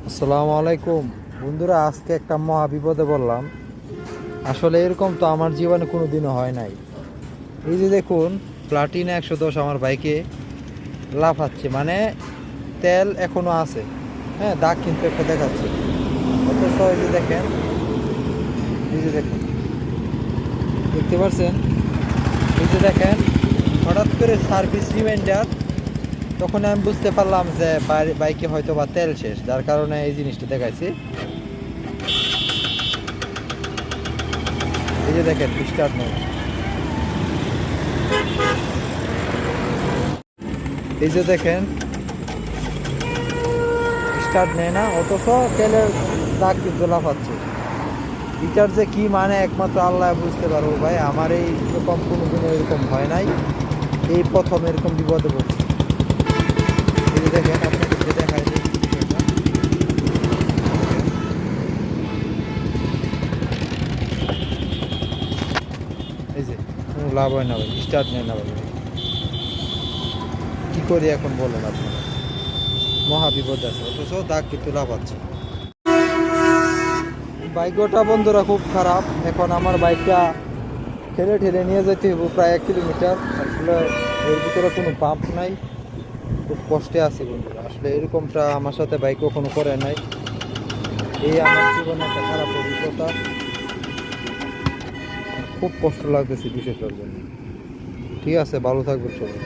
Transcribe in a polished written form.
আসসালামু আলাইকুম বন্ধুরা, আজকে একটা মহা বিপদে বললাম। আসলে এরকম তো আমার জীবনে কোনো দিনও হয় নাই। এই যে দেখুন, প্লাটিনা 110 আমার বাইকে লাফাচ্ছে, মানে তেল এখনো আছে। হ্যাঁ, দাগ কিন্তু একটা দেখাচ্ছে। অথচ এই যে দেখেন, এই যে দেখুন, দেখতে পাচ্ছেন? এই যে দেখেন, হঠাৎ করে সার্ভিস রিমাইন্ডার, তখন আমি বুঝতে পারলাম যে বাইকে হয়তো বা তেল শেষ, যার কারণে এই জিনিসটা দেখাইছি। এই যে দেখেন, স্টার্ট নেই। এই যে দেখেন, স্টার্ট নেয় না, অথচ তেলের দাগ কিন্তু লাফাচ্ছে। এটার যে কি মানে একমাত্র আল্লাহ বুঝতে পারবো ভাই। আমার এই রকম কোনোদিনও এরকম হয় নাই, এই প্রথম এরকম বিপদে পড়ছি। এই যে দেখেন, আপনাকে যে দেখায় যে বিষয়টা, এই যে কোনো লাভ হয় না ভাই, স্টার্ট নেয় না ভাই। কি করি এখন বলেন আপনারা? মহা বিপদ আছে, অথচ দাগ কিন্তু লাফাচ্ছে। বাইকটা বন্ধুরা খুব খারাপ। এখন আমার বাইকটা ঠেলে ঠেলে নিয়ে যেতে হবে প্রায় 1 কিলোমিটার। আসলে এর ভিতরে কোনো পাম্প নাই, খুব কষ্টে আছি বন্ধুরা। আসলে এরকমটা আমার সাথে বাইক কখনো করে নাই। এই আমার জীবনে একটা খারাপ অভিজ্ঞতা। খুব কষ্ট লাগতেছে বিষয়টার জন্য। ঠিক আছে, ভালো থাকবেন সবাই।